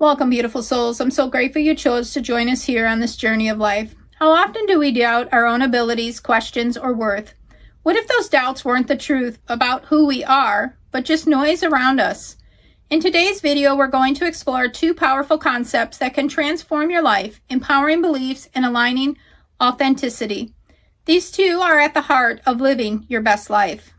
Welcome, beautiful souls. I'm so grateful you chose to join us here on this journey of life. How often do we doubt our own abilities, questions, or worth? What if those doubts weren't the truth about who we are, but just noise around us? In today's video, we're going to explore two powerful concepts that can transform your life: empowering beliefs and aligning authenticity. These two are at the heart of living your best life.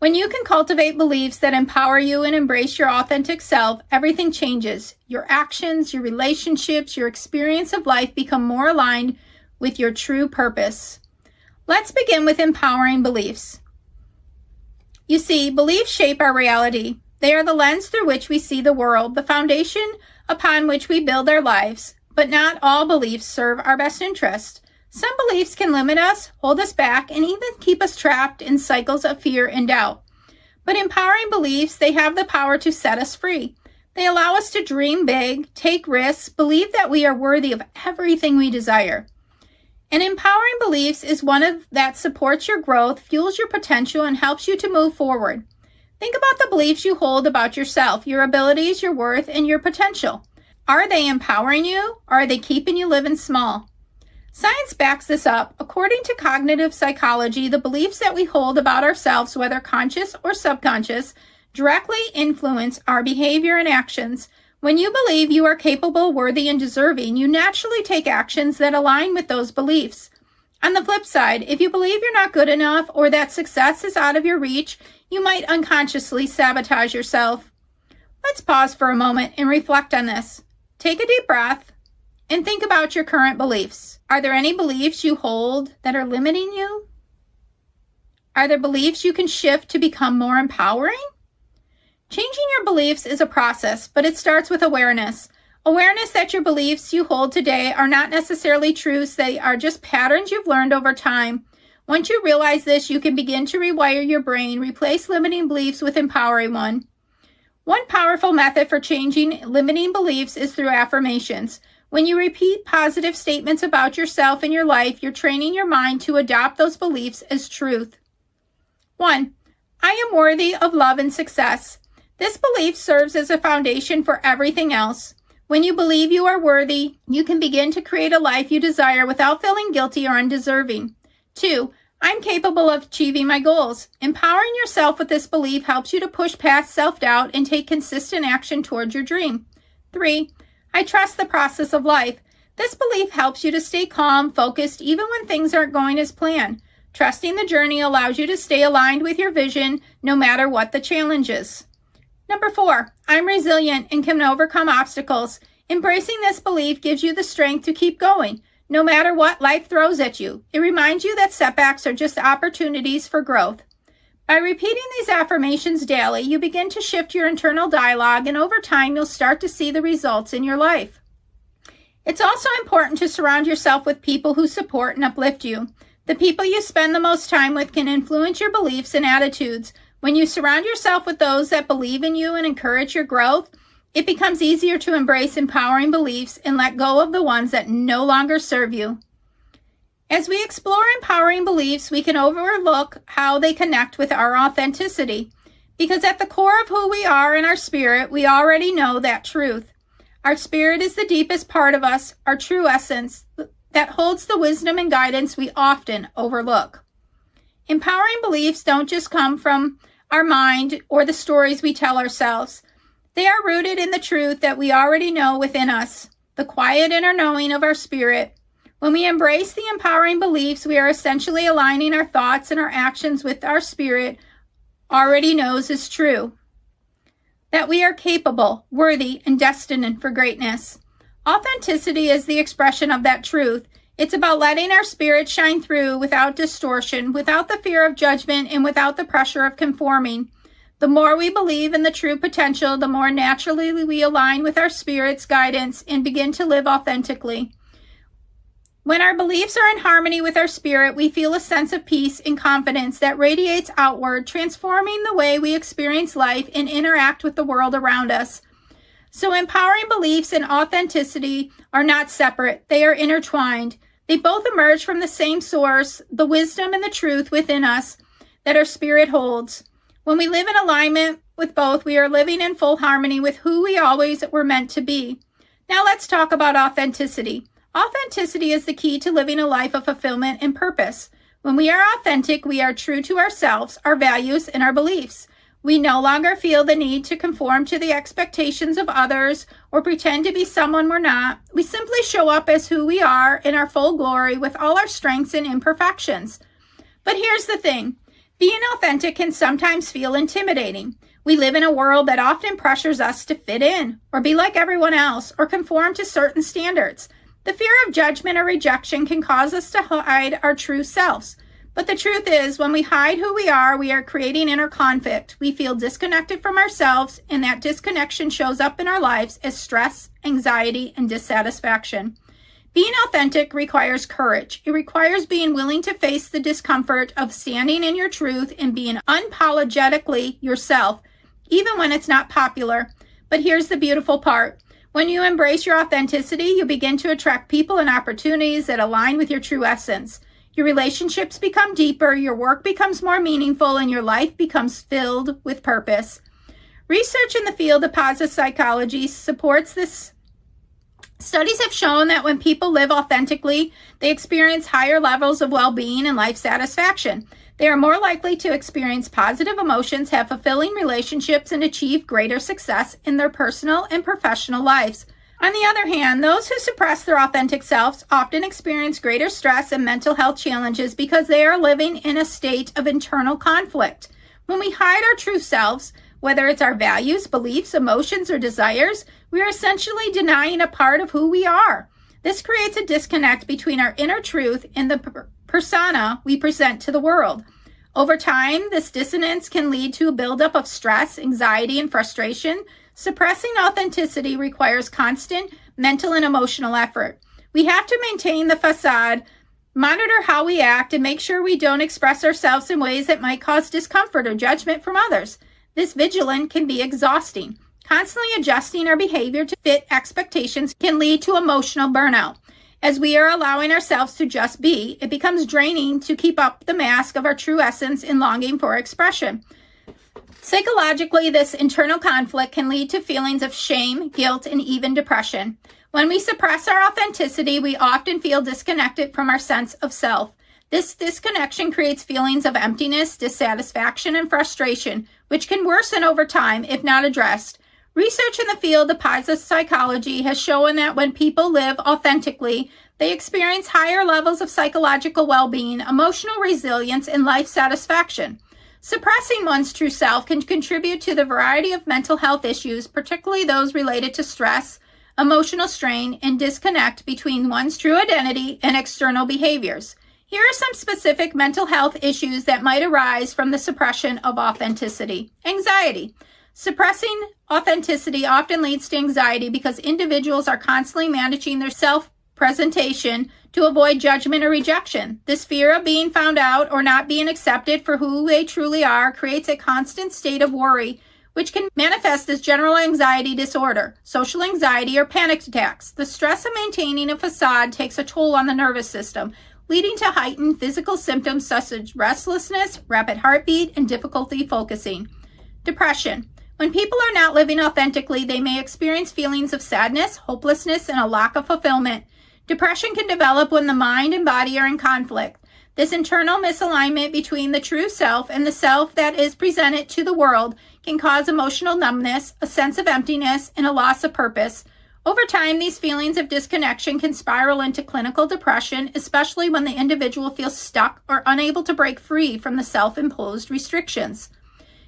When you can cultivate beliefs that empower you and embrace your authentic self, everything changes. Your actions, your relationships, your experience of life become more aligned with your true purpose. Let's begin with empowering beliefs. You see, beliefs shape our reality. They are the lens through which we see the world, the foundation upon which we build our lives. But not all beliefs serve our best interest. Some beliefs can limit us, hold us back, and even keep us trapped in cycles of fear and doubt. But empowering beliefs, they have the power to set us free. They allow us to dream big, take risks, believe that we are worthy of everything we desire. And empowering beliefs is one that supports your growth, fuels your potential, and helps you to move forward. Think about the beliefs you hold about yourself, your abilities, your worth, and your potential. Are they empowering you, or are they keeping you living small? Science backs this up. According to cognitive psychology, the beliefs that we hold about ourselves, whether conscious or subconscious, directly influence our behavior and actions. When you believe you are capable, worthy, and deserving, you naturally take actions that align with those beliefs. On the flip side, if you believe you're not good enough or that success is out of your reach, you might unconsciously sabotage yourself. Let's pause for a moment and reflect on this. Take a deep breath and think about your current beliefs. Are there any beliefs you hold that are limiting you? Are there beliefs you can shift to become more empowering? Changing your beliefs is a process, but it starts with awareness. Awareness that your beliefs you hold today are not necessarily truths, they are just patterns you've learned over time. Once you realize this, you can begin to rewire your brain, replace limiting beliefs with empowering one. One powerful method for changing limiting beliefs is through affirmations. When you repeat positive statements about yourself and your life, you're training your mind to adopt those beliefs as truth. 1. I am worthy of love and success. This belief serves as a foundation for everything else. When you believe you are worthy, you can begin to create a life you desire without feeling guilty or undeserving. 2. I'm capable of achieving my goals. Empowering yourself with this belief helps you to push past self-doubt and take consistent action towards your dream. 3. I trust the process of life. This belief helps you to stay calm, focused, even when things aren't going as planned. Trusting the journey allows you to stay aligned with your vision, no matter what the challenges. 4, I'm resilient and can overcome obstacles. Embracing this belief gives you the strength to keep going, no matter what life throws at you. It reminds you that setbacks are just opportunities for growth. By repeating these affirmations daily, you begin to shift your internal dialogue, and over time, you'll start to see the results in your life. It's also important to surround yourself with people who support and uplift you. The people you spend the most time with can influence your beliefs and attitudes. When you surround yourself with those that believe in you and encourage your growth, it becomes easier to embrace empowering beliefs and let go of the ones that no longer serve you. As we explore empowering beliefs, we can overlook how they connect with our authenticity. Because at the core of who we are in our spirit, we already know that truth. Our spirit is the deepest part of us, our true essence, that holds the wisdom and guidance we often overlook. Empowering beliefs don't just come from our mind or the stories we tell ourselves. They are rooted in the truth that we already know within us, the quiet inner knowing of our spirit. When we embrace the empowering beliefs, we are essentially aligning our thoughts and our actions with our spirit already knows is true. That we are capable, worthy, and destined for greatness. Authenticity is the expression of that truth. It's about letting our spirit shine through without distortion, without the fear of judgment, and without the pressure of conforming. The more we believe in the true potential, the more naturally we align with our spirit's guidance and begin to live authentically. When our beliefs are in harmony with our spirit, we feel a sense of peace and confidence that radiates outward, transforming the way we experience life and interact with the world around us. So empowering beliefs and authenticity are not separate. They are intertwined. They both emerge from the same source, the wisdom and the truth within us that our spirit holds. When we live in alignment with both, we are living in full harmony with who we always were meant to be. Now let's talk about authenticity. Authenticity is the key to living a life of fulfillment and purpose. When we are authentic, we are true to ourselves, our values, and our beliefs. We no longer feel the need to conform to the expectations of others or pretend to be someone we're not. We simply show up as who we are in our full glory with all our strengths and imperfections. But here's the thing. Being authentic can sometimes feel intimidating. We live in a world that often pressures us to fit in or be like everyone else or conform to certain standards. The fear of judgment or rejection can cause us to hide our true selves. But the truth is, when we hide who we are creating inner conflict. We feel disconnected from ourselves, and that disconnection shows up in our lives as stress, anxiety, and dissatisfaction. Being authentic requires courage. It requires being willing to face the discomfort of standing in your truth and being unapologetically yourself, even when it's not popular. But here's the beautiful part. When you embrace your authenticity, you begin to attract people and opportunities that align with your true essence. Your relationships become deeper, your work becomes more meaningful, and your life becomes filled with purpose. Research in the field of positive psychology supports this. Studies have shown that when people live authentically, they experience higher levels of well-being and life satisfaction. They are more likely to experience positive emotions, have fulfilling relationships, and achieve greater success in their personal and professional lives. On the other hand, those who suppress their authentic selves often experience greater stress and mental health challenges because they are living in a state of internal conflict. When we hide our true selves, whether it's our values, beliefs, emotions, or desires, we are essentially denying a part of who we are. This creates a disconnect between our inner truth and the persona we present to the world. Over time, this dissonance can lead to a buildup of stress, anxiety, and frustration. Suppressing authenticity requires constant mental and emotional effort. We have to maintain the facade, monitor how we act, and make sure we don't express ourselves in ways that might cause discomfort or judgment from others. This vigilance can be exhausting. Constantly adjusting our behavior to fit expectations can lead to emotional burnout. As we are allowing ourselves to just be, it becomes draining to keep up the mask of our true essence and longing for expression. Psychologically, this internal conflict can lead to feelings of shame, guilt, and even depression. When we suppress our authenticity, we often feel disconnected from our sense of self. This disconnection creates feelings of emptiness, dissatisfaction, and frustration, which can worsen over time if not addressed. Research in the field of positive psychology has shown that when people live authentically, they experience higher levels of psychological well-being, emotional resilience, and life satisfaction. Suppressing one's true self can contribute to the variety of mental health issues, particularly those related to stress, emotional strain, and disconnect between one's true identity and external behaviors. Here are some specific mental health issues that might arise from the suppression of authenticity. Anxiety. Suppressing authenticity often leads to anxiety because individuals are constantly managing their self-presentation to avoid judgment or rejection. This fear of being found out or not being accepted for who they truly are creates a constant state of worry, which can manifest as general anxiety disorder, social anxiety, or panic attacks. The stress of maintaining a facade takes a toll on the nervous system, leading to heightened physical symptoms such as restlessness, rapid heartbeat, and difficulty focusing. Depression. When people are not living authentically, they may experience feelings of sadness, hopelessness, and a lack of fulfillment. Depression can develop when the mind and body are in conflict. This internal misalignment between the true self and the self that is presented to the world can cause emotional numbness, a sense of emptiness, and a loss of purpose. Over time, these feelings of disconnection can spiral into clinical depression, especially when the individual feels stuck or unable to break free from the self-imposed restrictions.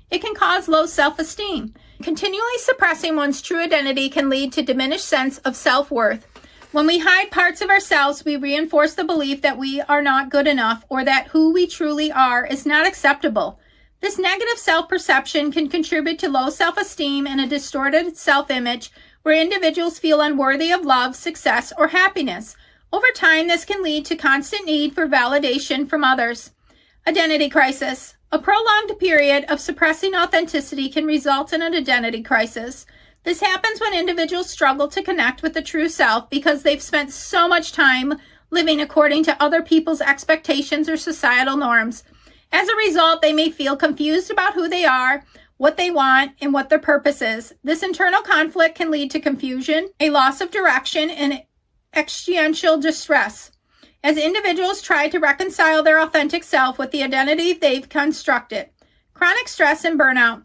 It can cause low self-esteem. Continually suppressing one's true identity can lead to diminished sense of self-worth. When we hide parts of ourselves, we reinforce the belief that we are not good enough or that who we truly are is not acceptable. This negative self-perception can contribute to low self-esteem and a distorted self-image where individuals feel unworthy of love, success, or happiness. Over time, this can lead to constant need for validation from others. Identity crisis. A prolonged period of suppressing authenticity can result in an identity crisis. This happens when individuals struggle to connect with the true self because they've spent so much time living according to other people's expectations or societal norms. As a result, they may feel confused about who they are, what they want, and what their purpose is. This internal conflict can lead to confusion, a loss of direction, and existential distress. As individuals try to reconcile their authentic self with the identity they've constructed. Chronic stress and burnout.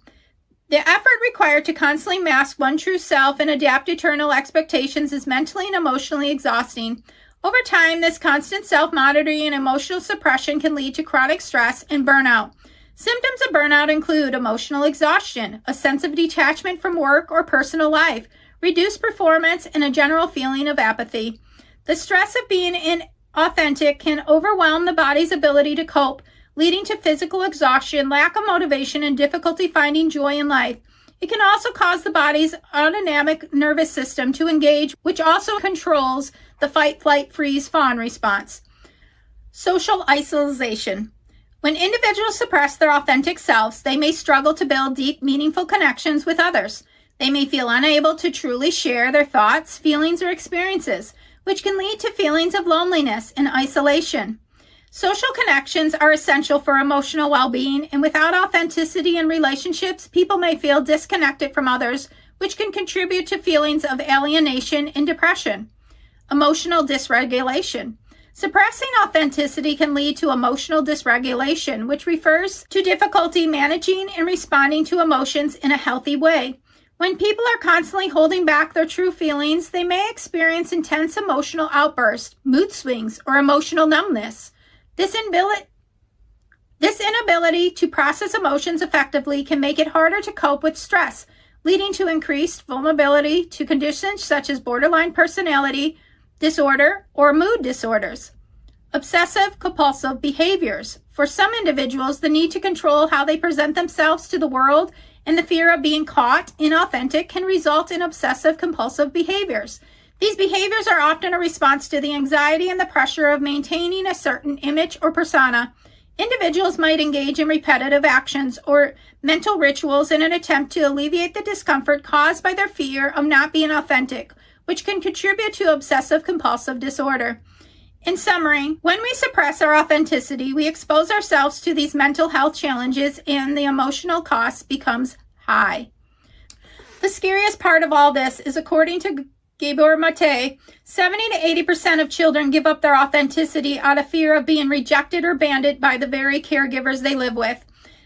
The effort required to constantly mask one true self and adapt to eternal expectations is mentally and emotionally exhausting. Over time, this constant self-monitoring and emotional suppression can lead to chronic stress and burnout. Symptoms of burnout include emotional exhaustion, a sense of detachment from work or personal life, reduced performance, and a general feeling of apathy. The stress of being inauthentic can overwhelm the body's ability to cope, leading to physical exhaustion, lack of motivation, and difficulty finding joy in life. It can also cause the body's autonomic nervous system to engage, which also controls the fight, flight, freeze, fawn response. Social isolation. When individuals suppress their authentic selves, they may struggle to build deep, meaningful connections with others. They may feel unable to truly share their thoughts, feelings, or experiences, which can lead to feelings of loneliness and isolation. Social connections are essential for emotional well-being, and without authenticity in relationships, people may feel disconnected from others, which can contribute to feelings of alienation and depression. Emotional dysregulation. Suppressing authenticity can lead to emotional dysregulation, which refers to difficulty managing and responding to emotions in a healthy way. When people are constantly holding back their true feelings, they may experience intense emotional outbursts, mood swings, or emotional numbness. This inability to process emotions effectively can make it harder to cope with stress, leading to increased vulnerability to conditions such as borderline personality disorder or mood disorders. Obsessive compulsive behaviors. For some individuals, the need to control how they present themselves to the world and the fear of being caught inauthentic can result in obsessive compulsive behaviors. These behaviors are often a response to the anxiety and the pressure of maintaining a certain image or persona. Individuals might engage in repetitive actions or mental rituals in an attempt to alleviate the discomfort caused by their fear of not being authentic, which can contribute to obsessive compulsive disorder. In summary, when we suppress our authenticity, we expose ourselves to these mental health challenges and the emotional cost becomes high. The scariest part of all this is, according to Gabor Mate, 70 to 80% of children give up their authenticity out of fear of being rejected or abandoned by the very caregivers they live with.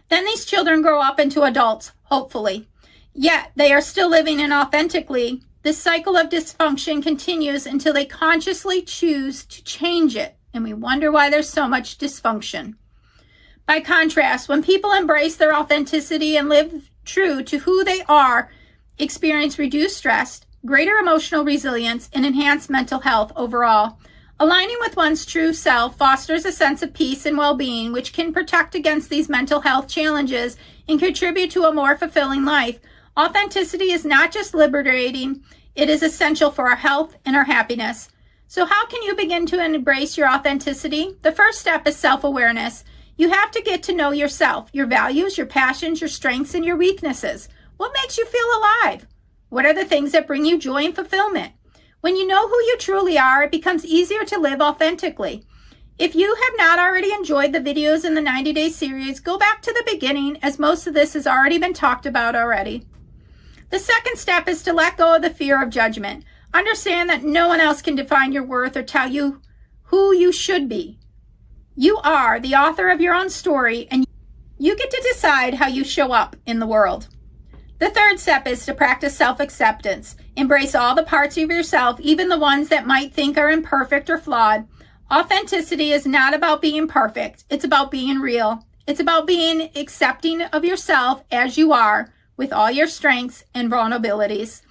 Then these children grow up into adults, hopefully. Yet they are still living inauthentically. This cycle of dysfunction continues until they consciously choose to change it, and we wonder why there's so much dysfunction. By contrast, when people embrace their authenticity and live true to who they are, experience reduced stress, greater emotional resilience, and enhanced mental health overall. Aligning with one's true self fosters a sense of peace and well-being, which can protect against these mental health challenges and contribute to a more fulfilling life. Authenticity is not just liberating, it is essential for our health and our happiness. So how can you begin to embrace your authenticity? The first step is self-awareness. You have to get to know yourself, your values, your passions, your strengths, and your weaknesses. What makes you feel alive? What are the things that bring you joy and fulfillment? When you know who you truly are, it becomes easier to live authentically. If you have not already enjoyed the videos in the 90-day series, go back to the beginning, as most of this has already been talked about already. The second step is to let go of the fear of judgment. Understand that no one else can define your worth or tell you who you should be. You are the author of your own story, and you get to decide how you show up in the world. The third step is to practice self-acceptance. Embrace all the parts of yourself, even the ones that might think are imperfect or flawed. Authenticity is not about being perfect. It's about being real. It's about being accepting of yourself as you are, with all your strengths and vulnerabilities.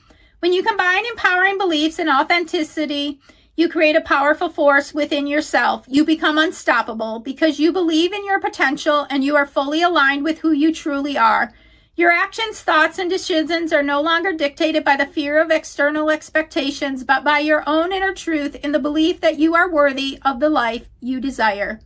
When you combine empowering beliefs and authenticity, you create a powerful force within yourself. You become unstoppable because you believe in your potential and you are fully aligned with who you truly are. Your actions, thoughts, and decisions are no longer dictated by the fear of external expectations, but by your own inner truth and the belief that you are worthy of the life you desire.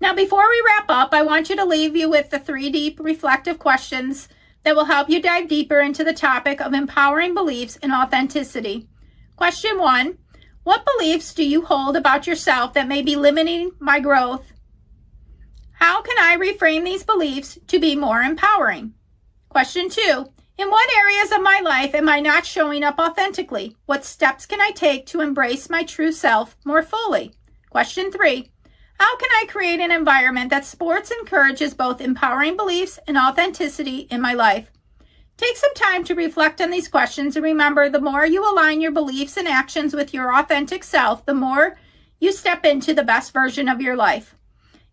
Now, before we wrap up, I want you to leave you with the 3 deep reflective questions that will help you dive deeper into the topic of empowering beliefs and authenticity. Question 1, what beliefs do you hold about yourself that may be limiting my growth? How can I reframe these beliefs to be more empowering? Question 2. In what areas of my life am I not showing up authentically? What steps can I take to embrace my true self more fully? Question 3. How can I create an environment that supports and encourages both empowering beliefs and authenticity in my life? Take some time to reflect on these questions and remember, the more you align your beliefs and actions with your authentic self, the more you step into the best version of your life.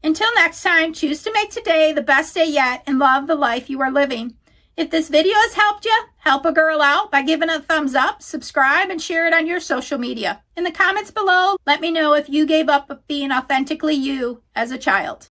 Until next time, choose to make today the best day yet and love the life you are living. If this video has helped you, help a girl out by giving a thumbs up, subscribe, and share it on your social media. In the comments below, let me know if you gave up being authentically you as a child.